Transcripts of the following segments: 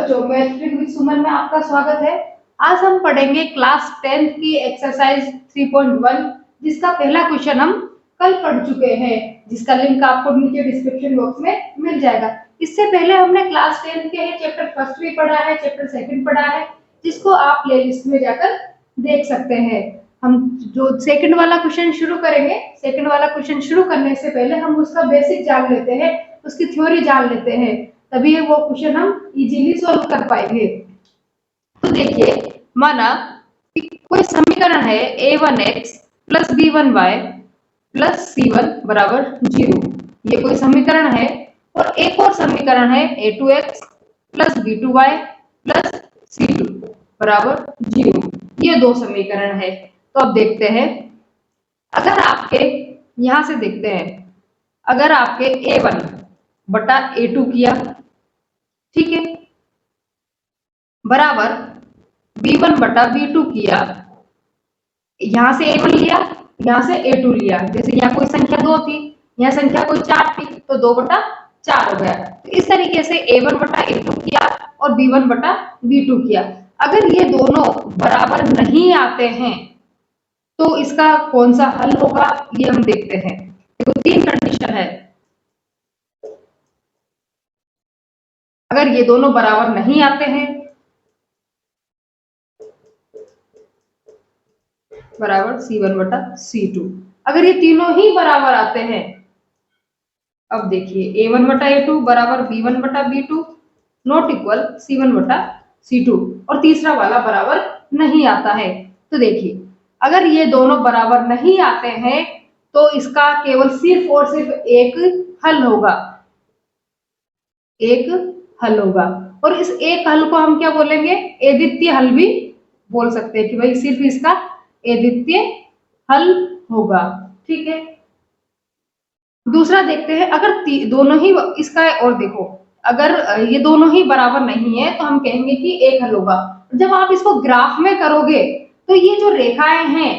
बच्चों, maths with सुमन में आपका स्वागत है। आज हम पढ़ेंगे क्लास 10th की एक्सरसाइज 3.1, जिसका पहला क्वेश्चन हम कल पढ़ चुके हैं, जिसका लिंक आपको नीचे डिस्क्रिप्शन बॉक्स में मिल जाएगा। इससे पहले हमने क्लास 10 के चैप्टर फर्स्ट भी पढ़ा है, चैप्टर सेकंड पढ़ा है, जिसको आप प्लेलिस्ट में जाकर देख सकते हैं। हम जो सेकंड वाला क्वेश्चन शुरू करेंगे, सेकंड वाला क्वेश्चन शुरू करने से पहले हम उसका बेसिक जान लेते हैं, उसकी थ्योरी जान लेते हैं, तभी वो क्वेश्चन हम इजीली सॉल्व कर पाएंगे। तो देखिए, माना कि कोई समीकरण है a1x plus b1y plus c1 बराबर 0। ये कोई समीकरण है। और एक और समीकरण है a2x plus b2y plus c2 बराबर 0। ये दो समीकरण है। तो अब देखते हैं, अगर आपके यहां से देखते हैं, अगर आपके a1 बटा a2 किया, ठीक है, बराबर b1 बटा b2 किया, यहां से a1 लिया, यहां से a2 लिया। जैसे यहाँ कोई संख्या 2 थी, यहाँ संख्या कोई 4 थी, तो 2 बटा 4 हो गया। तो इस तरीके से a1 बटा a2 किया और b1 बटा b2 किया। अगर ये दोनों बराबर नहीं आते हैं तो इसका कौन सा हल होगा, ये हम देखते हैं। देखो, तीन कंडीशन है। अगर ये दोनों बराबर नहीं आते हैं, बराबर c1 बटा c2। अगर ये तीनों ही बराबर आते हैं, अब देखिए a1 बटा a2 बराबर b1 बटा b2 नॉट इक्वल c1 बटा c2, और तीसरा वाला बराबर नहीं आता है। तो देखिए, अगर ये दोनों बराबर नहीं आते हैं तो इसका केवल सिर्फ और सिर्फ एक हल होगा, एक हल होगा। और इस एक हल को हम क्या बोलेंगे, अद्वितीय हल भी बोल सकते हैं, कि भाई सिर्फ इसका अद्वितीय हल होगा। ठीक है, दूसरा देखते हैं, अगर दोनों ही इसका, और देखो अगर ये दोनों ही बराबर नहीं है तो हम कहेंगे कि एक हल होगा। जब आप इसको ग्राफ में करोगे तो ये जो रेखाएं हैं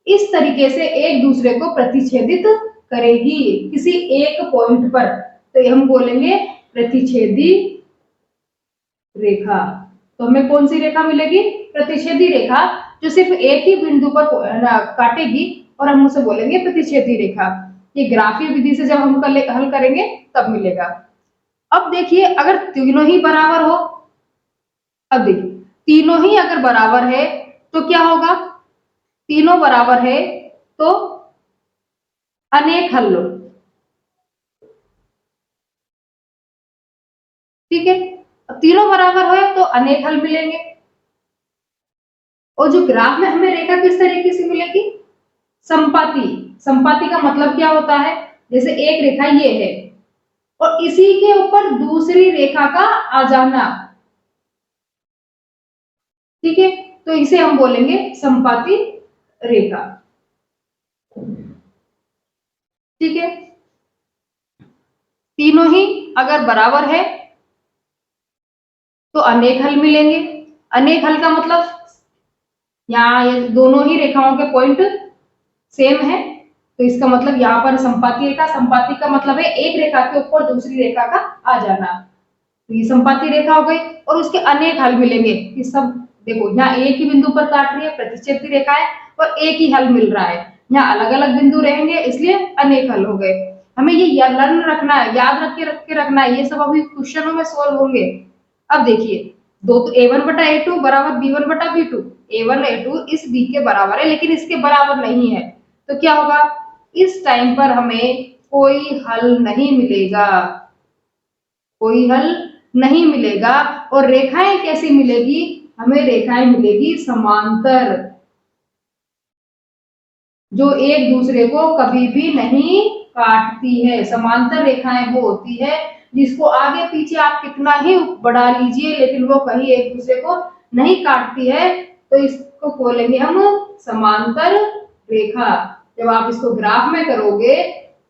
इस तरीके से एक दूसरे को प्रतिच्छेदित करेगी किसी एक पॉइंट पर, तो हम बोलेंगे प्रतिच्छेदी रेखा। तो हमें कौन सी रेखा मिलेगी, प्रतिच्छेदी रेखा, जो सिर्फ एक ही बिंदु पर काटेगी, और हम उसे बोलेंगे प्रतिच्छेदी रेखा। ये ग्राफीय विधि से जब हम हल करेंगे तब मिलेगा। अब देखिए, अगर तीनों ही बराबर हो, अब देखिए तीनों ही अगर बराबर है तो क्या होगा, तीनों बराबर है तो अनेक हल लो। ठीक है, तीनों बराबर है तो अनेक हल मिलेंगे। और जो ग्राफ में हमें रेखा किस तरीके से मिलेगी, संपाती। संपाती का मतलब क्या होता है, जैसे एक रेखा ये है और इसी के ऊपर दूसरी रेखा का आ जाना। ठीक है, तो इसे हम बोलेंगे संपाती रेखा। ठीक है, तीनों ही अगर बराबर है तो अनेक हल मिलेंगे। अनेक हल का मतलब यहाँ ये दोनों ही रेखाओं के पॉइंट सेम है, तो इसका मतलब यहाँ पर संपाती रेखा, संपाती का मतलब है एक रेखा के ऊपर दूसरी रेखा का आ जाना। तो ये संपाती रेखा हो गई, और उसके अनेक हल मिलेंगे। कि सब देखो, यहाँ एक ही बिंदु पर काट रही है, प्रतिच्छेदी रेखा है, और एक ही हल मिल रहा है। यहाँ अलग अलग बिंदु रहेंगे, इसलिए अनेक हल हो गए। हमें ये लर्न रखना है, याद रख के रखना है, ये सब अभी क्वेश्चनों में सोल्व होंगे। अब देखिए, दो तो a1 बटा a2 बराबर b1 बटा b2, a1 a2 इस b के बराबर है, लेकिन इसके बराबर नहीं है, तो क्या होगा, इस टाइम पर हमें कोई हल नहीं मिलेगा, कोई हल नहीं मिलेगा। और रेखाएं कैसी मिलेगी, हमें रेखाएं मिलेगी समांतर, जो एक दूसरे को कभी भी नहीं काटती है। समांतर रेखाएं वो होती है जिसको आगे पीछे आप कितना ही बढ़ा लीजिए, लेकिन वो कहीं एक दूसरे को नहीं काटती है, तो इसको बोलेंगे हम समांतर रेखा। जब आप इसको ग्राफ में करोगे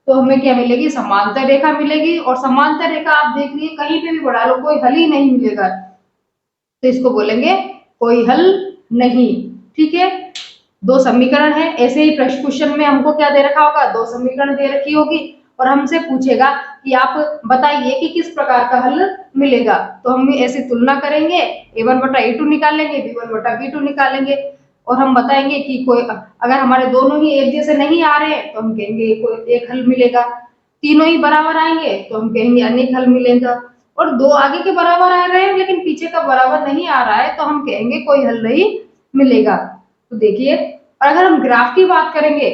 तो हमें क्या मिलेगी, समांतर रेखा मिलेगी। और समांतर रेखा आप देख लीजिए, कहीं पे भी बढ़ा लो कोई हल ही नहीं मिलेगा, तो इसको बोलेंगे कोई हल नहीं। ठीक है, दो समीकरण है, ऐसे ही प्रश्न क्वेश्चन में हमको क्या दे रखा होगा, दो समीकरण दे रखी होगी, और हमसे पूछेगा कि आप बताइए कि किस प्रकार का हल मिलेगा। तो हम ऐसे तुलना करेंगे, A1 बटा A2 निकालेंगे, B1 बटा B2 निकालेंगे और हम बताएंगे कि कोई अगर हमारे दोनों ही एक जैसे नहीं आ रहे हैं तो हम कहेंगे कोई एक हल मिलेगा। तीनों ही बराबर आएंगे तो हम कहेंगे अनेक हल मिलेगा। और दो आगे के बराबर आ रहे हैं लेकिन पीछे का बराबर नहीं आ रहा है तो हम कहेंगे कोई हल नहीं मिलेगा। तो देखिए, अगर हम ग्राफ की बात करेंगे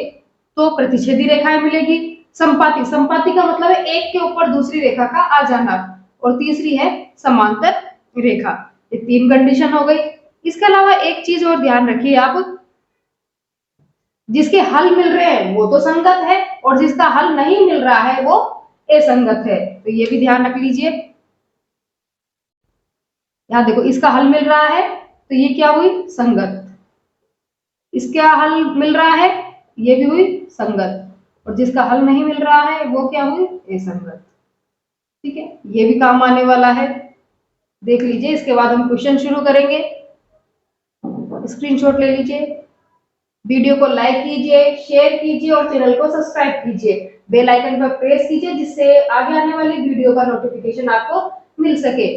तो प्रतिच्छेदी रेखाएं मिलेगी। संपाती, संपाती का मतलब है एक के ऊपर दूसरी रेखा का आ जाना। और तीसरी है समांतर रेखा। ये तीन कंडीशन हो गई। इसके अलावा एक चीज और ध्यान रखिए आप, जिसके हल मिल रहे हैं वो तो संगत है और जिसका हल नहीं मिल रहा है वो असंगत है। तो ये भी ध्यान रख लीजिए। यहाँ देखो, इसका हल मिल रहा है तो ये क्या हुई, संगत। इसका हल मिल रहा है, ये भी हुई संगत। और जिसका हल नहीं मिल रहा है वो क्या हुई, असंगत। ठीक है, ये भी काम आने वाला है, देख लीजिए। इसके बाद हम क्वेश्चन शुरू करेंगे। स्क्रीनशॉट ले लीजिए, वीडियो को लाइक कीजिए, शेयर कीजिए और चैनल को सब्सक्राइब कीजिए। बेल आइकन पर प्रेस कीजिए जिससे आगे आने वाली वीडियो का नोटिफिकेशन आपको मिल सके।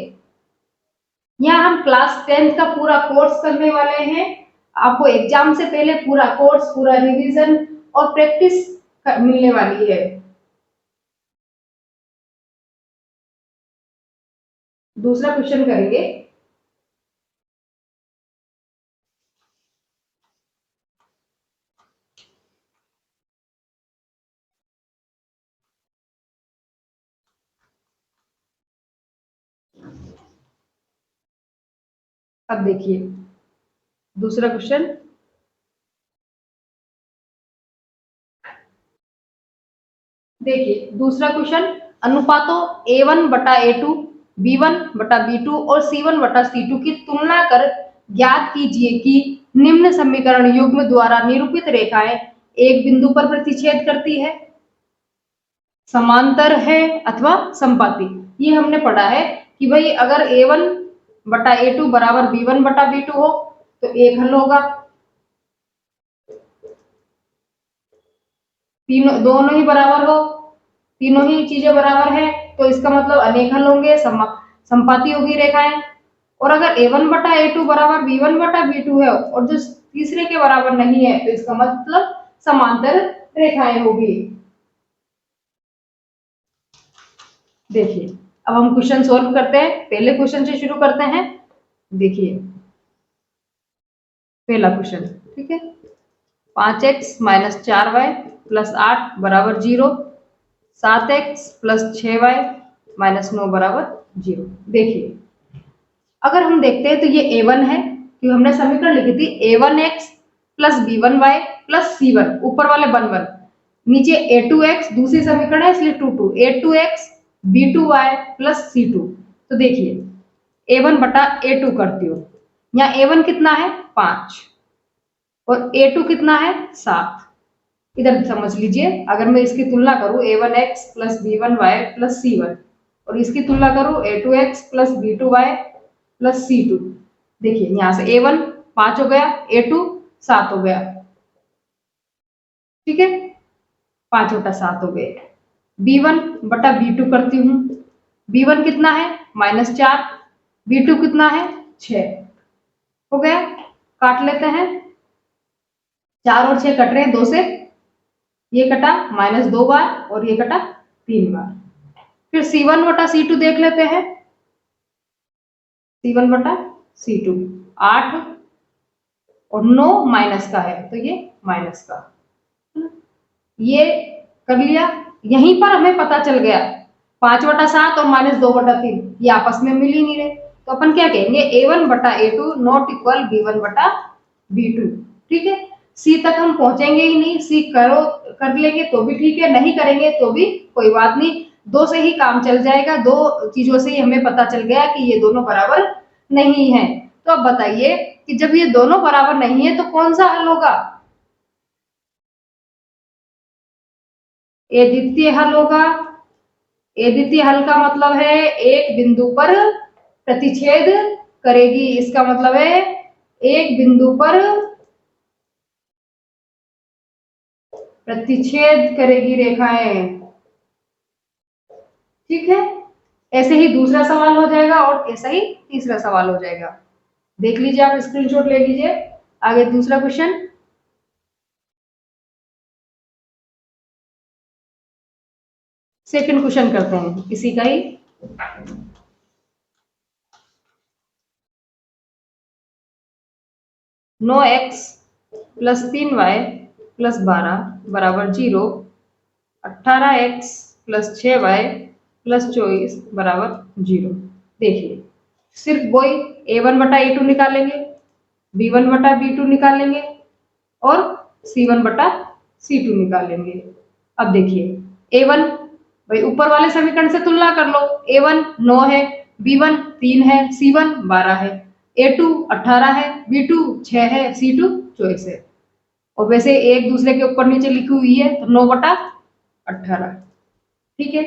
यहाँ हम क्लास 10 का पूरा कोर्स करने वाले हैं। आपको एग्जाम से पहले पूरा कोर्स, पूरा रिवीजन और प्रैक्टिस मिलने वाली है। दूसरा क्वेश्चन करेंगे। अब देखिए दूसरा क्वेश्चन। देखिए दूसरा क्वेश्चन, अनुपातों A1 बटा A2, B1 बटा B2 और C1 बटा C2 की तुलना कर ज्ञात कीजिए कि निम्न समीकरण युग्म द्वारा निरूपित रेखाएं एक बिंदु पर प्रतिच्छेद करती है, समांतर है अथवा संपाती। ये हमने पढ़ा है कि भाई अगर A1 बटा A2 बराबर B1 बटा B2 हो तो एक हल होगा। तीनों दोनों ही बराबर हो, तीनों ही चीजें बराबर है तो इसका मतलब अनेक हल होंगे, संपाती होगी रेखाएं। और अगर A1 बटा A2 बराबर B1 बटा B2 है और जो तीसरे के बराबर नहीं है तो इसका मतलब समांतर रेखाएं होगी। देखिए अब हम क्वेश्चन सोल्व करते हैं। पहले क्वेश्चन से शुरू करते हैं। देखिए पहला क्वेश्चन, ठीक है। 5x माइनस 4y प्लस 8 बराबर 0, 7x प्लस 6y माइनस 9 बराबर 0। देखिए अगर हम देखते हैं तो ये A1 है, क्योंकि हमने समीकरण लिखी थी A1x plus B1y plus C1, ऊपर वाले 1 1, नीचे A2x दूसरी समीकरण है इसलिए 2 2, A2x B2y प्लस C2। तो देखिए A1 बटा A2 करती हूँ। यहाँ A1 कितना है 5 और A2 कितना है 7। इधर समझ लीजिए, अगर मैं इसकी तुलना करूं A1x plus B1y plus C1 और इसकी तुलना करूं A2x plus B2y plus C2, देखिए यहां से A1 5 हो गया, A2 7 हो गया। ठीक है, 5 बटा 7 हो गए। B1 बटा B2 करती हूँ। B1 कितना है -4, B2 कितना है 6, हो गया। काट लेते हैं, 4 और 6 कट रहे हैं 2 से, ये कटा -2 बार और ये कटा 3 बार। फिर C1 बटा C2 देख लेते हैं। C1 बटा C2 8 और 9 माइनस का है तो ये माइनस का, ये कर लिया। यहीं पर हमें पता चल गया 5 बटा 7 और -2 बटा 3 ये आपस में मिल ही नहीं रहे, तो अपन क्या कहेंगे A1 बटा A2 नॉट इक्वल B1 बटा B2। ठीक है, सी तक हम पहुंचेंगे ही नहीं, सी करो कर लेंगे तो भी ठीक है, नहीं करेंगे तो भी कोई बात नहीं, 2 से ही काम चल जाएगा। 2 चीजों से ही हमें पता चल गया कि ये दोनों बराबर नहीं है। तो अब बताइए कि जब ये दोनों बराबर नहीं है तो कौन सा हल होगा, ये द्वितीय हल होगा। ये द्वितीय हल का मतलब है एक बिंदु पर प्रतिच्छेद करेगी, इसका मतलब है एक बिंदु पर प्रतिच्छेद करेगी रेखाएं। ठीक है, ऐसे ही दूसरा सवाल हो जाएगा और ऐसा ही तीसरा सवाल हो जाएगा। देख लीजिए, आप स्क्रीनशॉट ले लीजिए। आगे दूसरा क्वेश्चन, सेकंड क्वेश्चन करते हैं इसी का ही। 9x प्लस 3y प्लस 12 बराबर 0, 18x प्लस 6y प्लस 24 बराबर 0। देखिए, सिर्फ वही a1 बटा a2 निकालेंगे, b1 बटा b2 निकालेंगे और c1 बटा c2 निकालेंगे। अब देखिए a1, भाई ऊपर वाले समीकरण से तुलना कर लो। a1 9 है, b1 3 है, c1 12 है, a2 18 है, b2 6 है, c2 24 है। और वैसे एक दूसरे के ऊपर नीचे लिखी हुई है तो 9 बटा 18। ठीक है,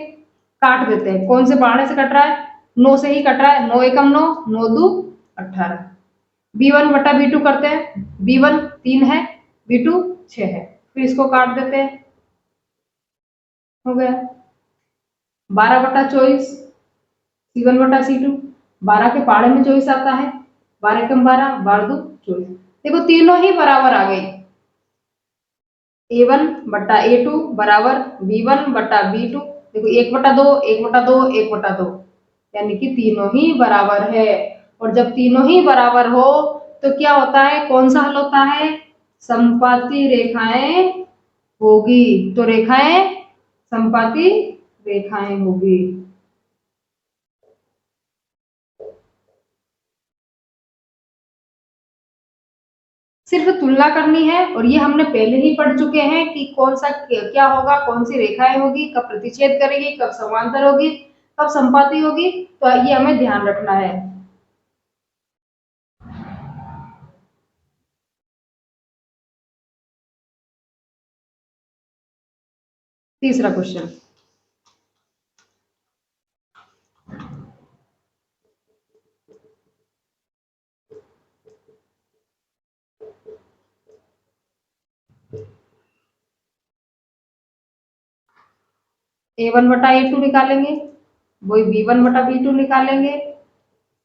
काट देते हैं। कौन से बारह से कट रहा है? 9 से ही कट रहा है। 9 एकम 9, 9 दू 18। b1 बटा b2 करते हैं। b1 3 है, b2 6 है, फिर इसको काट देते हैं। हो गया 12 बटा 24, c1 बटा c2। 12 के पाड़े में 24 आता है। 12 एकम 12, 12 दू 24। देखो तीनों ही बराबर आ गई। a1 बटा a2 बराबर b1 बटा b2। देखो 1 बटा 2, 1 बटा 2, 1 बटा 2, यानी कि तीनों ही बराबर है। और जब तीनों ही बराबर हो तो क्या होता है? कौन सा हल होता है? समपाती रेखाएं होगी। तो रेखाएं समपाती रेखाएं होगी। सिर्फ तुलना करनी है और ये हमने पहले ही पढ़ चुके हैं कि कौन सा क्या होगा, कौन सी रेखाएं होगी, कब प्रतिच्छेद करेगी, कब समांतर होगी, कब संपाती होगी। तो ये हमें ध्यान रखना है। तीसरा क्वेश्चन, a1 बटा a2 निकालेंगे, वही b1 बटा b2 निकालेंगे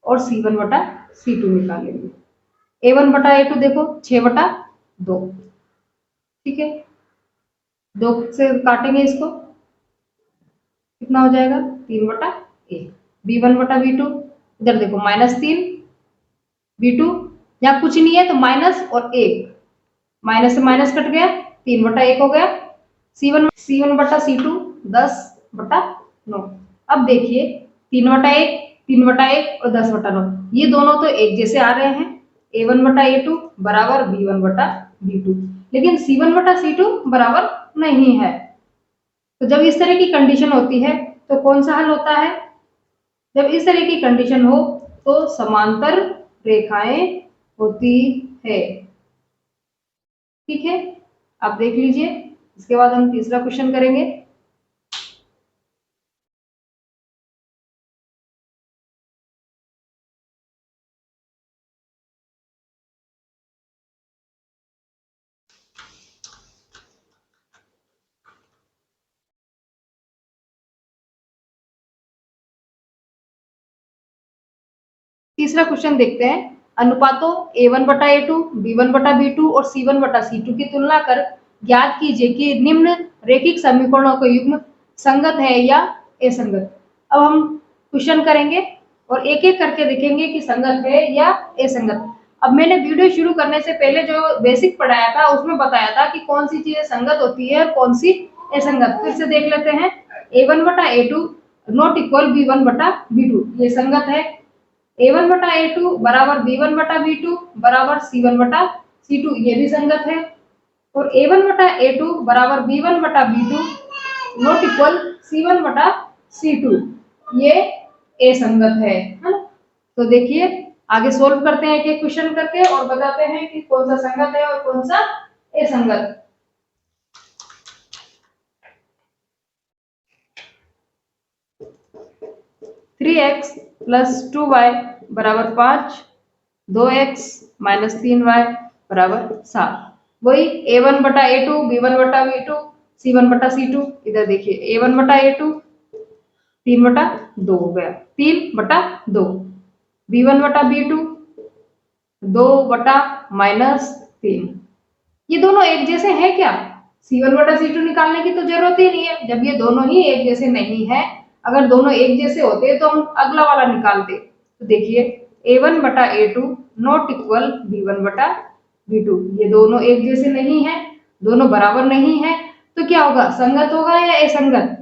और c1 बटा c2 निकालेंगे। a1 बटा a2 देखो 6 बटा 2। ठीक है, 2 से काटेंगे इसको, कितना हो जाएगा? 3 बटा 1। b1 बटा b2, इधर देखो -3, b2 यहाँ कुछ नहीं है तो माइनस और 1, माइनस से माइनस कट गया, 3 बटा 1 हो गया। c1 बटा c2 10 बटा 9। अब देखिए 3 बटा 1, 3 बटा 1 और 10 बटा 9, ये दोनों तो एक जैसे आ रहे हैं। a1 बटा a2 बराबर b1 बटा b2, लेकिन c1 बटा c2 बराबर नहीं है। तो जब इस तरह की कंडीशन होती है तो कौन सा हल होता है? जब इस तरह की कंडीशन हो तो समांतर रेखाएं होती है। ठीक है, आप देख लीजिए। इसके बाद हम तीसरा क्वेश्चन करेंगे। तीसरा क्वेश्चन देखते हैं। अनुपातों a1 बटा a2, b1 बटा b2 और c1 बटा c2 की तुलना कर ज्ञात कीजिए कि निम्न रैखिक समीकरणों का युग्म संगत है या असंगत। अब हम क्वेश्चन करेंगे और एक एक करके देखेंगे कि संगत है या असंगत। अब मैंने वीडियो शुरू करने से पहले जो बेसिक पढ़ाया था उसमें बताया था कि कौन सी चीजें संगत होती है और कौन सी असंगत। फिर से देख लेते हैं। a1 बटा a2 नॉट इक्वल b1 बटा b2, ये संगत है। a1 बटा a2 बराबर b1 बटा b2 बराबर c1 बटा c2, ये भी संगत है। और a1 बटा a2 बराबर b1 बटा b2 नॉट इक्वल c1 बटा c2, ये असंगत है ना। तो देखिए आगे सोल्व करते हैं एक एक क्वेश्चन करके और बताते हैं कि कौन सा संगत है और कौन सा असंगत। थ्री एक्स प्लस 2y बराबर 5, 2x माइनस 3y बराबर 7। वही a1 बटा a2, b1 बटा b2, c1 बटा c2। इधर देखिए a1 बटा a2 3/2 हो गया, 3/2। B1/B2 2/-3। ये दोनों एक जैसे हैं क्या? C1/C2 निकालने की तो जरूरत ही नहीं है, जब ये दोनों ही एक जैसे नहीं है। अगर दोनों एक जैसे होते तो हम अगला वाला निकालते। तो देखिए A1/A2 नॉट इक्वल B1/B2, ये दोनों एक जैसे नहीं है, दोनों बराबर नहीं है, तो क्या होगा? संगत होगा या असंगत?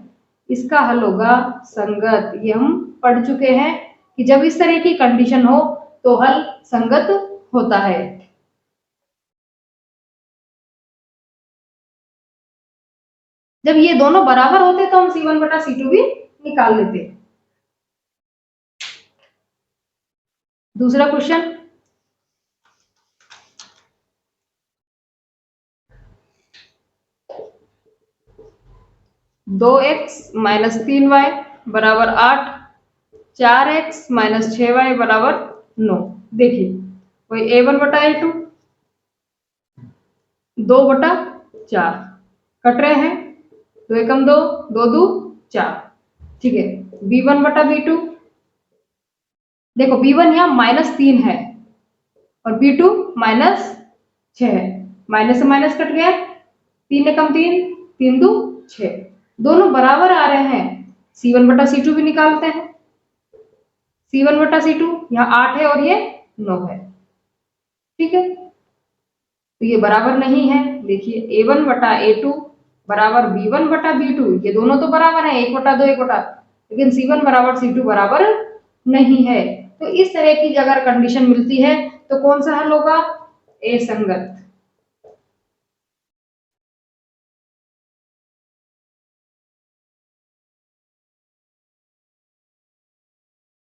इसका हल होगा संगत। ये हम पढ़ चुके हैं कि जब इस तरह की कंडीशन हो तो हल संगत होता है। जब ये दोनों बराबर होते तो हम C1/C2 भी निकाल लेते। दूसरा क्वेश्चन, 2x - 3y बराबर 8, 4x - 6y बराबर 9। देखिए वही A1/A2 2/4 कट रहे हैं, 2 एकम 2, 2 दू 4। ठीक है, B1/B2 देखो B1 यहाँ -3 है और B2 -6 है, माइनस से माइनस कट गया, 3 एकम 3, 3 दू 6, दोनों बराबर आ रहे हैं। C1/C2 भी निकालते हैं। C1/C2 यहाँ 8 है और ये 9 है। ठीक है, तो ये बराबर नहीं है। देखिए A1/A2 बराबर B1/B2, ये दोनों तो बराबर है, 1/2 1/, लेकिन C1 बराबर C2 बराबर नहीं है। तो इस तरह की अगर कंडीशन मिलती है तो कौन सा हल होगा? असंगत।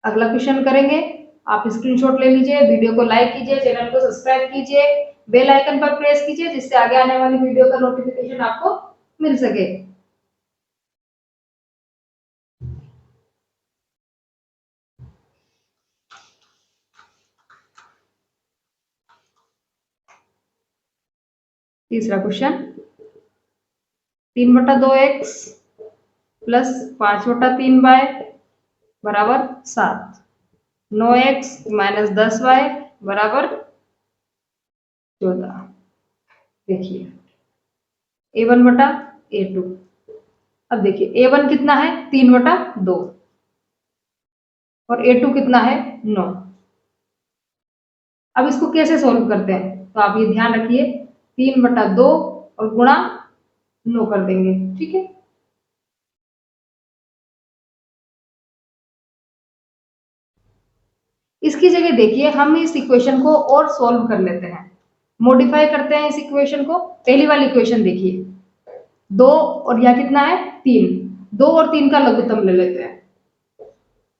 अगला क्वेश्चन करेंगे, आप स्क्रीनशॉट ले लीजिए, वीडियो को लाइक कीजिए, चैनल को सब्सक्राइब कीजिए, बेल आइकन पर प्रेस कीजिए जिससे आगे आने वाली वीडियो का नोटिफिकेशन आपको मिल सके। तीसरा क्वेश्चन, 3/2x प्लस 5/3y बराबर 7, 9x - 10y बराबर 14। देखिए A1/A2, अब देखिए A1 कितना है? 3/2 और A2 कितना है? 9। अब इसको कैसे सोल्व करते हैं? तो आप ये ध्यान रखिए, 3/2 और गुणा 9 कर देंगे। ठीक है, इसकी जगह देखिए हम इस इक्वेशन को और सोल्व कर लेते हैं, मॉडिफाई करते हैं इस इक्वेशन को। पहली वाली इक्वेशन देखिए, 2 और यह कितना है? 3, 2 और 3 का लघुत्तम ले लेते हैं।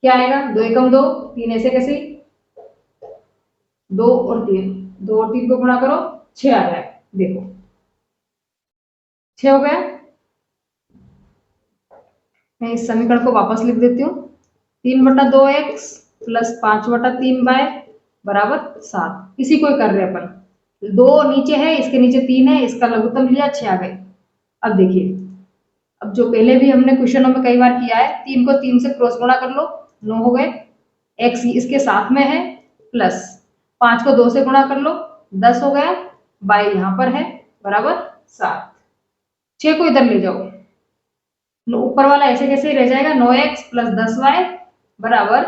क्या आएगा? 2 एकम 2, 3 ऐसे कैसे, 2 और 3, 2 और 3 को गुणा करो, 6 आ जाए। देखो 6 हो गया। मैं इस समीकरण को वापस लिख देती हूँ, 3/2x प्लस 5/3y बराबर 7। इसी को कर रहे हैं अपन, 2 नीचे है, इसके नीचे 3 है, इसका लघुत्तम लिया, 6 आ गए। अब देखिए, अब जो पहले भी हमने क्वेश्चनों में कई बार किया है, 3 को 3 से क्रॉस गुणा कर लो, 9 हो गए, x इसके साथ में है, प्लस 5 को 2 से गुणा कर लो, 10 हो गया, y यहाँ पर है बराबर 7। 6 को इधर ले जाओ, ऊपर वाला ऐसे कैसे रह जाएगा, 9x प्लस 10y बराबर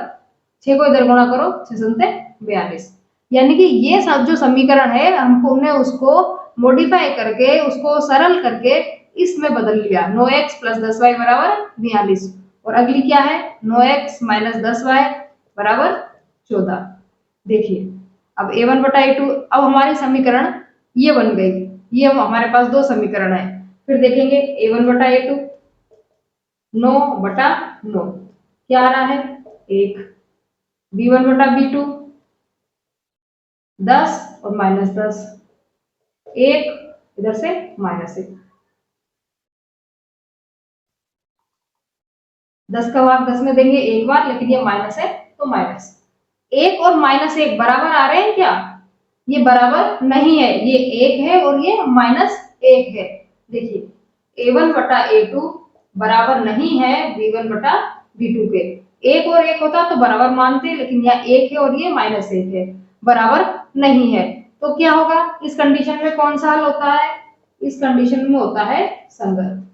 6 को इधर गुणा करो, 6 42। यानी कि ये सब जो समीकरण है हमने उसको मॉडिफाई करके, उसको सरल करके इसमें बदल लिया। 9x प्लस 10y बराबर 42 और अगली क्या है? 9x माइनस 10y बराबर 14। देखिए अब A1/A2, अब हमारी समीकरण ये बन गई। ये हमारे पास दो समीकरण है। फिर देखेंगे A1/A2 9/9 क्या आ रहा है? 1। B1/B2 10 और माइनस 10, 1 इधर से -1। 10 का भाग 10 में देंगे एक बार, लेकिन ये माइनस है तो माइनस। 1 और -1 बराबर आ रहे हैं क्या? ये बराबर नहीं है, ये 1 है और ये -1 है। देखिए A1/A2 बराबर नहीं है B1/B2 B2 के। एक और एक होता तो बराबर मानते, लेकिन यहाँ एक है और ये -1 है, बराबर नहीं है। तो क्या होगा इस कंडीशन में, कौन सा हल होता है? इस कंडीशन में होता है संगत।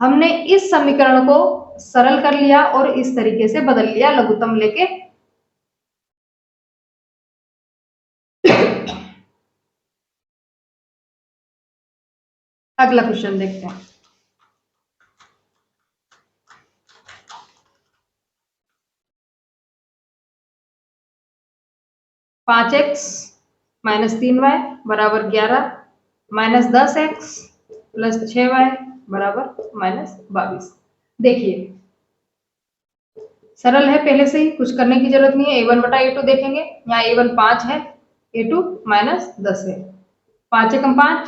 हमने इस समीकरण को सरल कर लिया और इस तरीके से बदल लिया लघुत्तम लेके। अगला क्वेश्चन देखते हैं। 5x - 3y बराबर 11 -10x + 6y बराबर -22। देखिए सरल है, पहले से ही कुछ करने की जरूरत नहीं है। a1 बटा a2 देखेंगे, यहाँ a1 5 है, a2 -10 है। 5 एकम 5,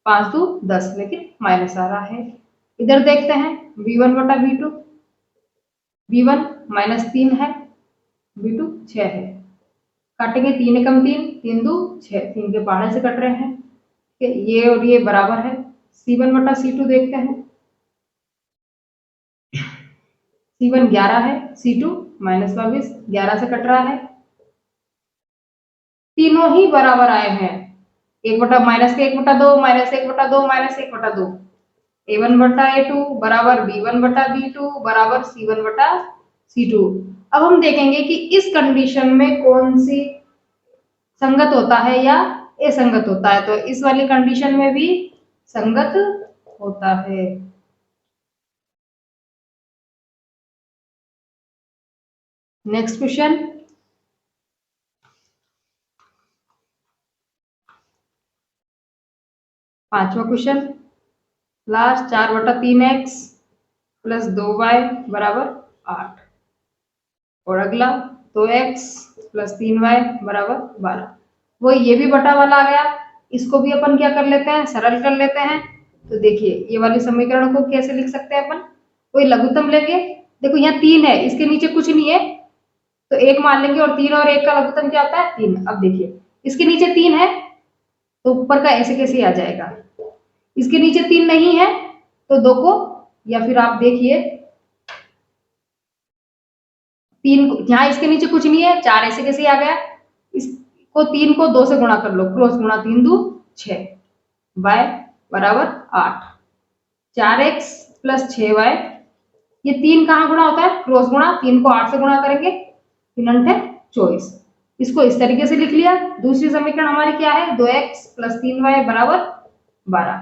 5 दू 10, लेकिन माइनस आ रहा है। इधर देखते हैं b1 बटा b2, b1 -3 है, b2 6 है। काटेंगे 3 एकम 3, 3 दू 6, 3 के पहाड़े से कट रहे हैं। ये और ये बराबर है। c1 बटा c2 देखते हैं, c1 11 है, c2 -22, 11 से कट रहा है। तीनों ही बराबर आए हैं। एक बटा माइनस के 1/2, -1/2, -1/2। a1 बटा a2 बराबर b1 बटा b2 बराबर c1 बटा c2। अब हम देखेंगे कि इस कंडीशन में कौन सी संगत होता है या असंगत होता है। तो इस वाली कंडीशन में भी संगत होता है। नेक्स्ट क्वेश्चन, 5वां क्वेश्चन, लास्ट 4/3x + 2y बराबर 8 और अगला 2x + 3y बराबर 12। वो ये भी बटा वाला आ गया, इसको भी अपन क्या कर लेते हैं, सरल कर लेते हैं। तो देखिए ये वाले समीकरण को कैसे लिख सकते हैं अपन, कोई लघुत्तम लेंगे। देखो यहाँ 3 है, इसके नीचे कुछ नहीं है, तो 1 मान लेंगे, और 3 और 1 का लघुत्तम क्या होता है, 3। अब देखिए इसके नीचे 3 है तो ऊपर का ऐसे कैसे आ जाएगा। इसके नीचे 3 नहीं है तो 2 को, या फिर आप देखिए 3 को, यहाँ इसके नीचे कुछ नहीं है, 4 ऐसे कैसे आ गया। इसको 3 को 2 से गुणा कर लो, क्रॉस गुणा 3 दू 6, y बराबर 8। 4x + 6y, ये 3 कहाँ गुणा होता है, क्रॉस गुणा। 3 को 8 से गुणा करेंगे, 3 × 24। इसको इस तरीके से लिख लिया। दूसरी समीकरण हमारी क्या है, 2x + 3y बराबर 12।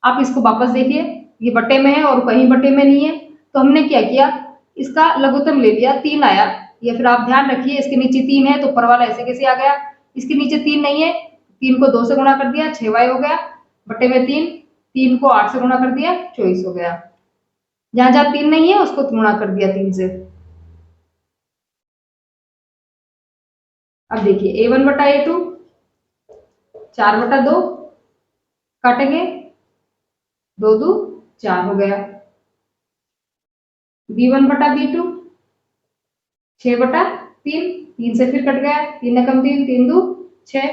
आप इसको वापस देखिए, ये बट्टे में है और कहीं बट्टे में नहीं है, तो हमने क्या किया, इसका लघुत्तम ले लिया, 3 आया। या फिर आप ध्यान रखिए इसके नीचे 3 है तो ऊपर वाला ऐसे कैसे आ गया। इसके नीचे 3 नहीं है, 3 को 2 से गुणा कर दिया, 6y हो गया, बट्टे में 3, 3 को 8 से गुणा कर दिया, 24 हो गया। जहां जहां 3 नहीं है उसको गुणा कर दिया 3 से। अब देखिए a1 बटा a2, 4/2, काटेंगे 2 दू 4 हो गया। b1 बटा b2, 6/3, 3 से फिर कट गया, 3 एकम 3, 3 दू 6,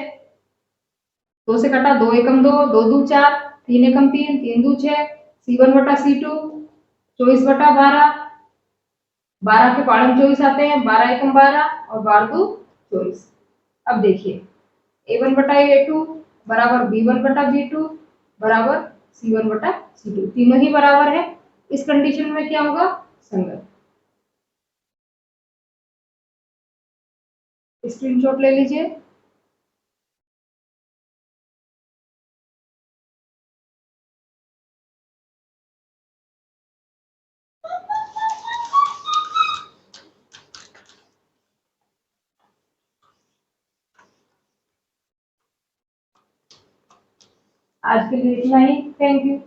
2 से कटा, 2 एकम 2, 2 दू 4, 3 एकम 3, 3 दू 6, c1 बटा c2, 24/12, 12 के पाढ़े में 24 आते हैं, 12 एकम 12 और 12 दू 24। अब देखिए a1 बटा a2 बराबर b1 बटा b2 बराबर c1 बटा c2, तीनों ही बराबर है। इस कंडीशन में क्या होगा, संगत। स्क्रीनशॉट ले लीजिए। आज के लिए इतना ही, थैंक यू।